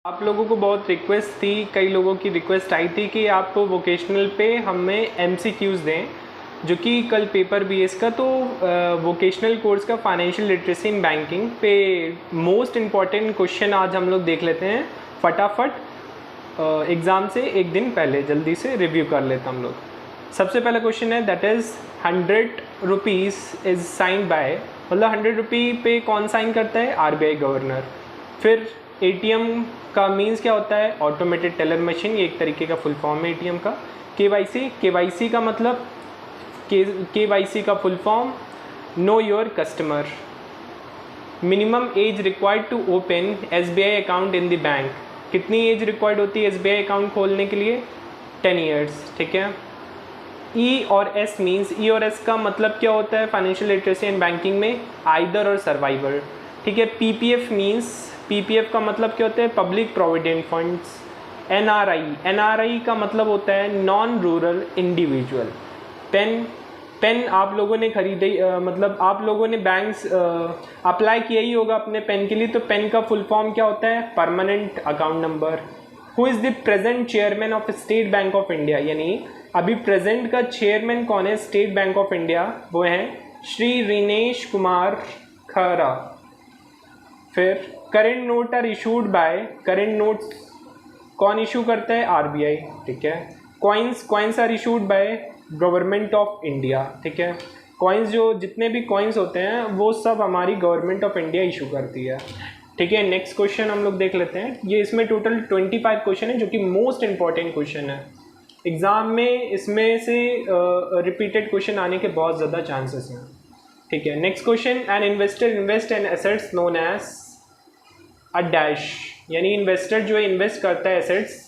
आप लोगों को बहुत रिक्वेस्ट थी, कई लोगों की रिक्वेस्ट आई थी कि आप वोकेशनल पे हमें MCQs दें, जो कि कल पेपर भी है इसका। तो वोकेशनल कोर्स का फाइनेंशियल लिटरेसी इन बैंकिंग पे मोस्ट इम्पॉर्टेंट क्वेश्चन आज हम लोग देख लेते हैं फटाफट। एग्ज़ाम से एक दिन पहले जल्दी से रिव्यू कर लेते हम लोग। सबसे पहला क्वेश्चन है that is 100 rupees is sign by, मतलब 100 रुपये पे कौन साइन करता है? RBI governor. फिर ATM का मीन्स क्या होता है? ऑटोमेटेड टेलर मशीन, ये एक तरीके का फुल फॉर्म है ATM का। KYC का मतलब KYC का full form know your customer. Minimum age required to open SBI account in the bank, कितनी एज रिक्वायर्ड होती है SBI अकाउंट खोलने के लिए? 10 ईयर्स, ठीक है। E और S मीन्स, E और S का मतलब क्या होता है फाइनेंशियल लिटरेसी एंड बैंकिंग में? आइदर और सर्वाइवर, ठीक है। PPF मीन्स, PPF का मतलब क्या होता है? Public provident funds. NRI का मतलब होता है नॉन रूरल इंडिविजुअल। पेन आप लोगों ने खरीदे, मतलब आप लोगों ने बैंक्स अप्लाई किया ही होगा अपने पेन के लिए, तो पेन का फुल फॉर्म क्या होता है? Permanent account number. Who is the present chairman of state bank of India, यानी अभी प्रेजेंट का चेयरमैन कौन है स्टेट बैंक ऑफ इंडिया? वो हैं श्री रिनेश कुमार खरा। फिर current note are issued by, current notes कौन इशू करता है? RBI, ठीक है। Coins are issued by government of India, ठीक है। कॉइन्स, जो जितने भी कॉइन्स होते हैं वो सब हमारी गवर्नमेंट ऑफ इंडिया इशू करती है, ठीक है। नेक्स्ट क्वेश्चन हम लोग देख लेते हैं। ये इसमें टोटल 25 क्वेश्चन है, जो कि मोस्ट इंपॉर्टेंट क्वेश्चन है एग्ज़ाम में। इसमें से रिपीटेड क्वेश्चन आने के बहुत ज़्यादा चांसेस हैं, ठीक है। Next question, an investor invest in assets known as a dash, यानी इन्वेस्टर जो है इन्वेस्ट करता है, एसेट्स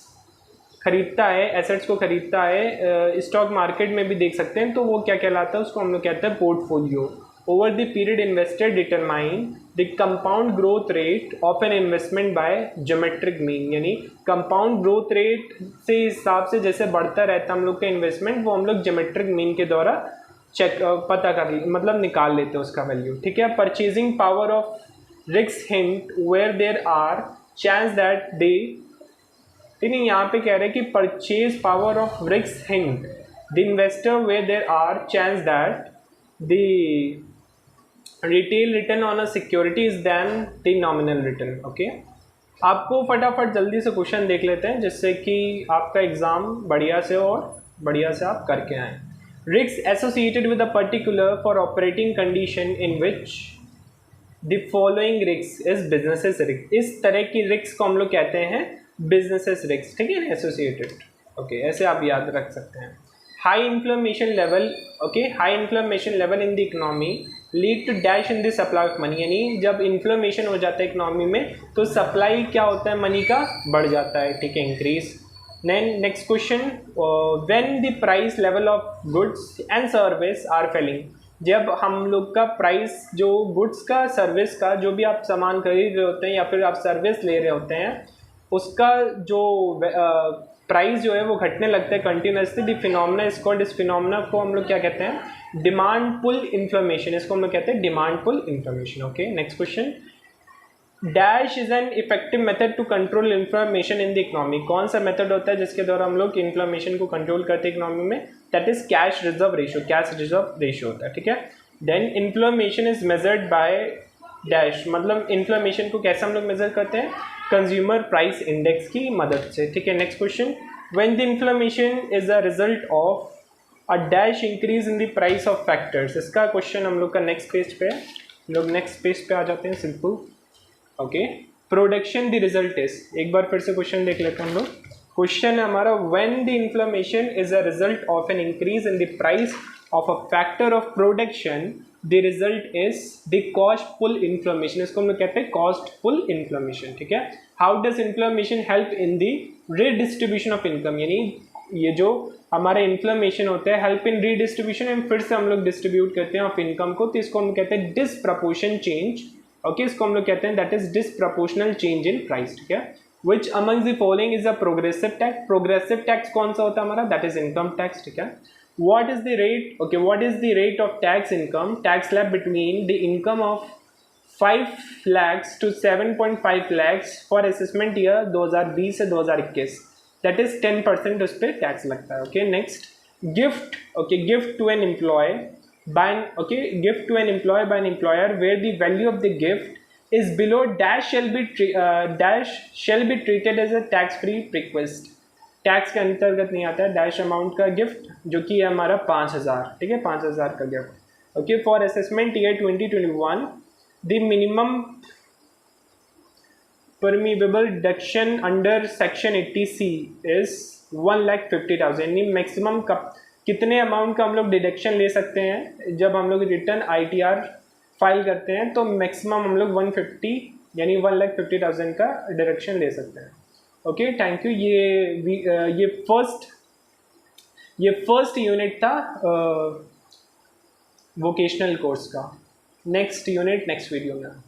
खरीदता है, एसेट्स को खरीदता है, स्टॉक मार्केट में भी देख सकते हैं, तो वो क्या कहलाता है? उसको हम लोग कहते हैं portfolio. Over the period investor determine the compound growth rate of an investment by geometric mean, यानी कंपाउंड ग्रोथ रेट से हिसाब से जैसे बढ़ता रहता है हम लोग का इन्वेस्टमेंट, वो हम लोग ज्योमेट्रिक मीन के द्वारा पता कर, मतलब निकाल लेते हैं उसका वैल्यू, ठीक है। Purchasing power of risk hint where there are chance that they, नहीं यहाँ पे कह रहे हैं कि purchase power of risk hint the investor where there are chance that the retail return on a security is then the nominal return, okay. आपको फटाफट जल्दी से क्वेश्चन देख लेते हैं, जिससे कि आपका एग्जाम बढ़िया से आप करके आएँ। Risk associated with a particular for operating condition in which the following risk is businesses risk, इस तरह की रिस्क को हम लोग कहते हैं बिजनेसेस रिस्क, ठीक है, एसोसिएटेड, ओके, ऐसे आप याद रख सकते हैं। High inflammation level, okay, high inflammation level in the economy lead to dash in the supply of money, यानी जब इन्फ्लेमेशन हो जाता है इकोनॉमी में तो सप्लाई क्या होता है? मनी का बढ़ जाता है, ठीक है, increase. Next question, when the price level of goods and service are falling, जब हम लोग का प्राइस, जो गुड्स का, सर्विस का, जो भी आप सामान खरीद रहे होते हैं या फिर आप सर्विस ले रहे होते हैं, उसका जो प्राइस जो है वो घटने लगता है continuously, the phenomena is called, इस फिनोमेना को हम लोग क्या कहते हैं? डिमांड पुल इन्फ्लेमेशन, इसको हम लोग कहते हैं demand pull inflammation, okay. Next question, dash is an effective method to control inflammation in the economy, कौन सा मेथड होता है जिसके द्वारा हम लोग इन्फ्लेमेशन को कंट्रोल करते हैं इकोनॉमी में? That is cash reserve ratio, cash reserve ratio होता है, ठीक है। Then inflammation is measured by dash, मतलब इन्फ्लेमेशन को कैसे हम लोग मेजर करते हैं? कंज्यूमर प्राइस इंडेक्स की मदद से, ठीक है। Next question, when the inflammation is a result of a dash increase in the price of factors, इसका क्वेश्चन हम लोग का नेक्स्ट पेज पे है, हम लोग नेक्स्ट पेज पे आ जाते हैं, simple, okay. Production the result is, एक बार फिर से क्वेश्चन देख लेते हैं हम लोग। क्वेश्चन है हमारा, when the inflammation is a result of an increase in the price of a factor of production, the result is the cost pull inflammation, इसको हम लोग कहते हैं कॉस्ट पुल इन्फ्लेमेशन, ठीक है। How does inflammation help in the redistribution of income, यानी ये जो हमारा इन्फ्लेमेशन होता है हेल्प इन रीडिस्ट्रीब्यूशन, एंड फिर से हम लोग डिस्ट्रीब्यूट करते हैं ऑफ इनकम को, तो इसको हम कहते हैं डिसप्रपोर्शन चेंज, ओके, इसको हम लोग कहते हैं that is disproportional change in price, ठीक है। Which among the following is a progressive tax, progressive tax कौन सा होता है हमारा? दैट इज इनकम टैक्स, ठीक है। What is the rate? Okay, what is the rate of tax income, tax slab between the income of 5 lakhs to 7.5 lakhs for assessment year 2020 से 2021, that is 10% उस पर टैक्स लगता है. Okay next gift. Okay gift to an employee by gift to an employee by an employer where the value of the gift is below dash shall be treated as a tax free bequest. Tax के अंतर्गत नहीं आता है dash amount का gift, जो कि है हमारा 5,000. ठीक है, 5,000 का gift. Okay for assessment year 2021 the minimum permeable deduction under section 80C is 1,50,000. Maximum कितने अमाउंट का हम लोग डिडक्शन ले सकते हैं जब हम लोग रिटर्न ITR फाइल करते हैं, तो मैक्सिमम हम लोग 150 यानी 1,50,000 का डिडक्शन ले सकते हैं. Okay thank you. ये फर्स्ट यूनिट था वोकेशनल कोर्स का. नेक्स्ट यूनिट नेक्स्ट वीडियो में.